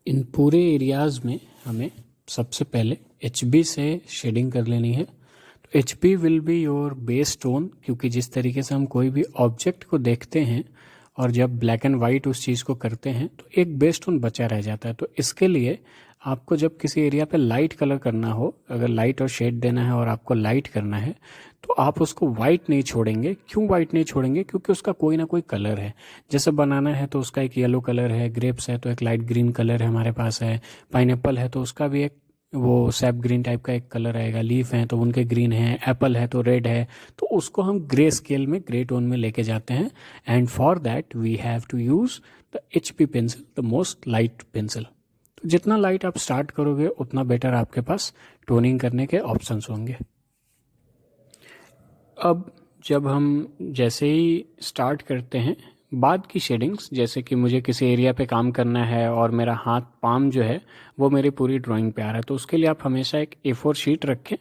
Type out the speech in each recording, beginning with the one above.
इन पूरे एरियाज़ में हमें सबसे पहले HB से शेडिंग कर लेनी है। तो HB will be your base tone, क्योंकि जिस तरीके से हम कोई भी ऑब्जेक्ट को देखते हैं और जब ब्लैक एंड वाइट उस चीज़ को करते हैं तो एक बेस टोन बचा रह जाता है। तो इसके लिए आपको जब किसी एरिया पे लाइट कलर करना हो, अगर लाइट और शेड देना है और आपको लाइट करना है, तो आप उसको वाइट नहीं छोड़ेंगे। क्यों वाइट नहीं छोड़ेंगे? क्योंकि उसका कोई ना कोई कलर है। जैसे बनाना है तो उसका एक येलो कलर है, ग्रेप्स है तो एक लाइट ग्रीन कलर है हमारे पास है, पाइनएप्पल है तो उसका भी एक वो सैप ग्रीन टाइप का एक कलर आएगा, लीफ है तो उनके ग्रीन है, एप्पल है तो रेड है। तो उसको हम ग्रे स्केल में, ग्रे टोन में लेके जाते हैं। And for that we have to use the HB pencil, the most light pencil. तो जितना लाइट आप स्टार्ट करोगे उतना बेटर आपके पास टोनिंग करने के ऑप्शंस होंगे। अब जब हम जैसे ही स्टार्ट करते हैं बाद की शेडिंग्स, जैसे कि मुझे किसी एरिया पे काम करना है और मेरा हाथ पाम जो है वो मेरी पूरी ड्राइंग पे आ रहा है, तो उसके लिए आप हमेशा एक A4 शीट रखें।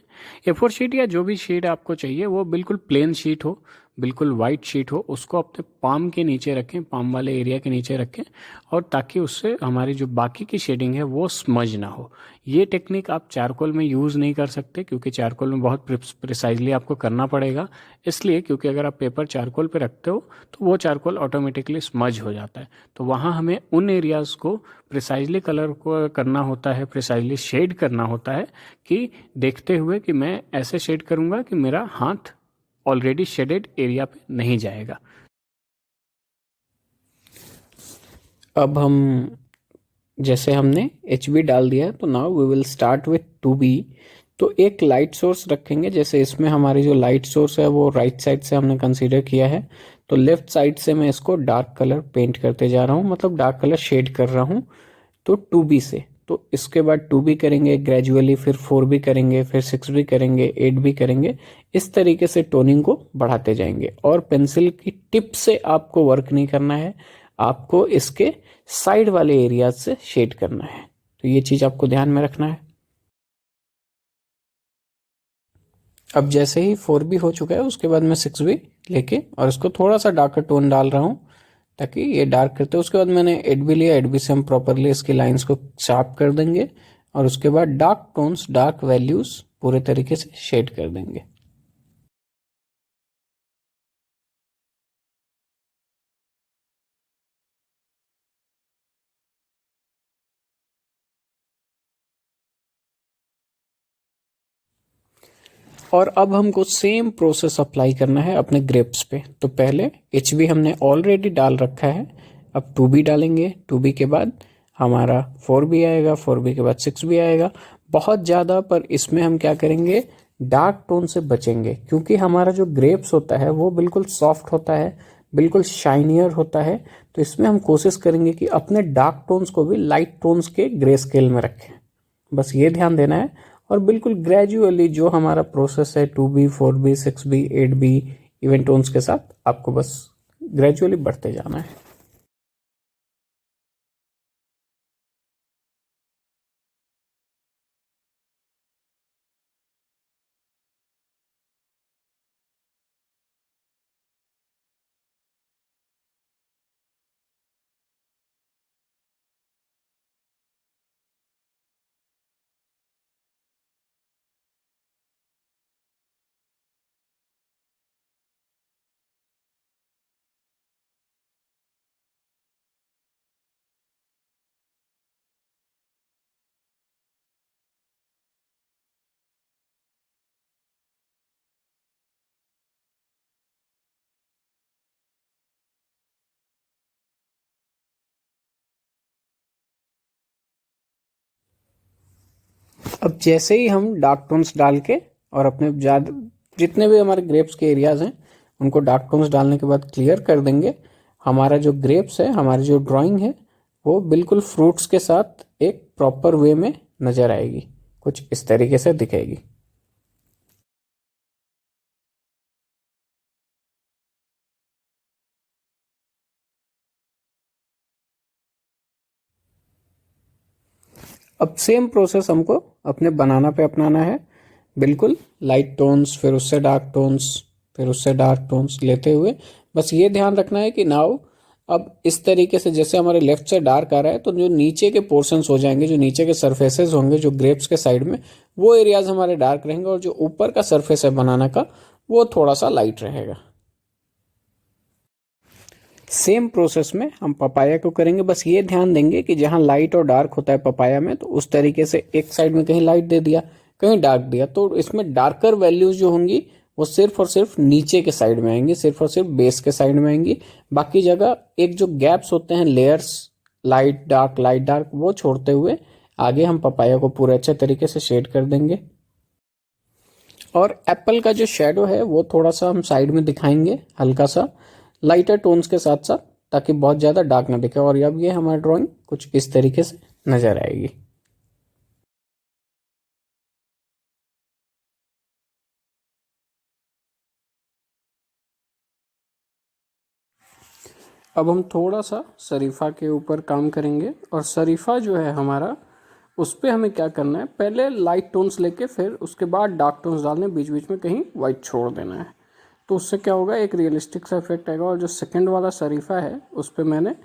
A4 शीट या जो भी शीट आपको चाहिए वो बिल्कुल प्लेन शीट हो, बिल्कुल वाइट शीट हो, उसको अपने पाम के नीचे रखें, पाम वाले एरिया के नीचे रखें, और ताकि उससे हमारी जो बाकी की शेडिंग है वो स्मज ना हो। ये टेक्निक आप चारकोल में यूज़ नहीं कर सकते, क्योंकि चारकोल में बहुत प्रिसाइजली आपको करना पड़ेगा। इसलिए क्योंकि अगर आप पेपर चारकोल पे रखते हो तो वो चारकोल ऑटोमेटिकली स्मज हो जाता है। तो वहाँ हमें उन एरियाज़ को प्रिसाइजली कलर को करना होता है, प्रिसाइजली शेड करना होता है, कि देखते हुए कि मैं ऐसे शेड करूँगा कि मेरा हाथ ऑलरेडी शेडेड एरिया पे नहीं जाएगा। अब हम जैसे हमने HB डाल दिया तो now we will start with 2B। तो एक लाइट सोर्स रखेंगे, जैसे इसमें हमारी जो लाइट सोर्स है वो राइट साइड से हमने कंसीडर किया है, तो लेफ्ट साइड से मैं इसको डार्क कलर पेंट करते जा रहा हूँ, मतलब डार्क कलर शेड कर रहा हूँ। तो 2B से, तो इसके बाद 2B करेंगे ग्रेजुअली, फिर 4B करेंगे, फिर 6B करेंगे, 8B करेंगे। इस तरीके से टोनिंग को बढ़ाते जाएंगे। और पेंसिल की टिप से आपको वर्क नहीं करना है, आपको इसके साइड वाले एरिया से शेड करना है। तो ये चीज आपको ध्यान में रखना है। अब जैसे ही 4B हो चुका है उसके बाद मैं 6B लेके और इसको थोड़ा सा डार्कर टोन डाल रहा हूँ ताकि ये डार्क करते हैं। उसके बाद मैंने 8B लिया, 8B से हम प्रॉपरली इसकी लाइंस को शार्प कर देंगे और उसके बाद डार्क टोन्स, डार्क वैल्यूज पूरे तरीके से शेड कर देंगे। और अब हमको सेम प्रोसेस अप्लाई करना है अपने ग्रेप्स पे। तो पहले HB हमने ऑलरेडी डाल रखा है, अब 2B डालेंगे। 2B के बाद हमारा 4B आएगा, 4B के बाद 6B आएगा। बहुत ज़्यादा पर इसमें हम क्या करेंगे, डार्क टोन से बचेंगे, क्योंकि हमारा जो ग्रेप्स होता है वो बिल्कुल सॉफ्ट होता है, बिल्कुल शाइनियर होता है। तो इसमें हम कोशिश करेंगे कि अपने डार्क टोन्स को भी लाइट टोन्स के ग्रे स्केल में रखें। बस ये ध्यान देना है। और बिल्कुल ग्रेजुअली जो हमारा प्रोसेस है 2B, 4B, 6B, 8B even tones के साथ आपको बस ग्रेजुअली बढ़ते जाना है। अब जैसे ही हम डार्क टोन्स डाल के और अपने ज्यादा जितने भी हमारे ग्रेप्स के एरियाज हैं उनको डार्क टोन्स डालने के बाद क्लियर कर देंगे, हमारा जो ग्रेप्स है, हमारी जो ड्राइंग है वो बिल्कुल फ्रूट्स के साथ एक प्रॉपर वे में नजर आएगी, कुछ इस तरीके से दिखेगी। अब सेम प्रोसेस हमको अपने बनाना पे अपनाना है, बिल्कुल लाइट टोन्स, फिर उससे डार्क टोन्स, फिर उससे डार्क टोन्स लेते हुए। बस ये ध्यान रखना है कि नाउ अब इस तरीके से जैसे हमारे लेफ्ट से डार्क आ रहा है, तो जो नीचे के पोर्शंस हो जाएंगे, जो नीचे के सरफेसेस होंगे जो ग्रेप्स के साइड में, वो एरियाज हमारे डार्क रहेंगे, और जो ऊपर का सरफेस है बनाना का वो थोड़ा सा लाइट रहेगा। सेम प्रोसेस में हम पपाया को करेंगे, बस ये ध्यान देंगे कि जहाँ लाइट और डार्क होता है पपाया में, तो उस तरीके से एक साइड में कहीं लाइट दे दिया, कहीं डार्क दिया, तो इसमें डार्कर वैल्यूज जो होंगी वो सिर्फ और सिर्फ नीचे के साइड में आएंगी, सिर्फ और सिर्फ बेस के साइड में आएंगी। बाकी जगह एक जो गैप्स होते हैं, लेयर्स, लाइट डार्क, वो छोड़ते हुए आगे हम पपाया को पूरे अच्छे तरीके से शेड कर देंगे। और एप्पल का जो शेडो है वो थोड़ा सा हम साइड में दिखाएंगे, हल्का सा लाइटर टोन्स के साथ साथ, ताकि बहुत ज़्यादा डार्क ना दिखे। और अब ये हमारी ड्राइंग कुछ इस तरीके से नज़र आएगी। अब हम थोड़ा सा शरीफा के ऊपर काम करेंगे, और शरीफा जो है हमारा, उस पर हमें क्या करना है, पहले लाइट टोन्स लेके फिर उसके बाद डार्क टोन्स डालने, बीच बीच में कहीं वाइट छोड़ देना है। तो उससे क्या होगा, एक रियलिस्टिक सा इफेक्ट आएगा। और जो सेकंड वाला शरीफा है उस पर मैंने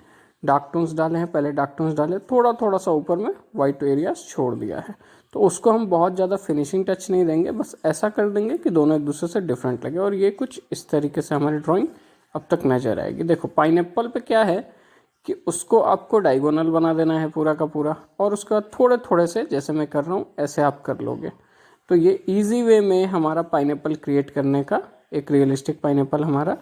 डार्क टोन्स डाले हैं, पहले डार्क टोन्स डाले, थोड़ा थोड़ा सा ऊपर में वाइट एरियाज छोड़ दिया है। तो उसको हम बहुत ज़्यादा फिनिशिंग टच नहीं देंगे, बस ऐसा कर देंगे कि दोनों एक दूसरे से डिफरेंट लगे। और ये कुछ इस तरीके से हमारी ड्राइंग अब तक नजर आएगी। देखो पाइनएप्पल पे क्या है कि उसको आपको डायगोनल बना देना है पूरा का पूरा, और उसके बाद थोड़े थोड़े से, जैसे मैं कर रहा हूँ ऐसे आप कर लोगे। तो ये इजी वे में हमारा पाइनएप्पल क्रिएट करने का, एक रियलिस्टिक पाइनएप्पल हमारा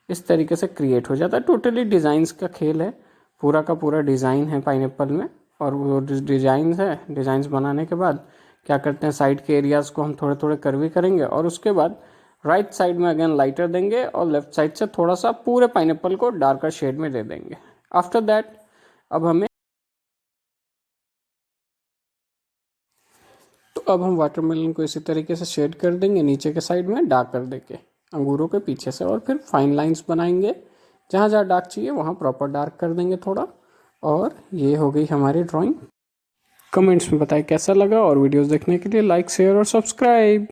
इस तरीके से क्रिएट हो जाता है। टोटली डिज़ाइंस का खेल है, पूरा का पूरा डिज़ाइन है पाइनएप्पल में। और वो डिज़ाइंस है, डिज़ाइंस बनाने के बाद क्या करते हैं, साइड के एरियाज़ को हम थोड़े थोड़े कर्वी करेंगे, और उसके बाद राइट साइड में अगेन लाइटर देंगे, और लेफ्ट साइड से थोड़ा सा पूरे पाइनएप्पल को डार्कर शेड में दे देंगे। आफ्टर दैट अब हम वाटरमेलन को इसी तरीके से शेड कर देंगे, नीचे के साइड में डार्क कर देंगे अंगूरों के पीछे से, और फिर फाइन लाइंस बनाएंगे, जहाँ जहाँ डार्क चाहिए वहाँ प्रॉपर डार्क कर देंगे थोड़ा। और ये हो गई हमारी ड्राइंग। कमेंट्स में बताएं कैसा लगा, और वीडियोस देखने के लिए लाइक, शेयर और सब्सक्राइब।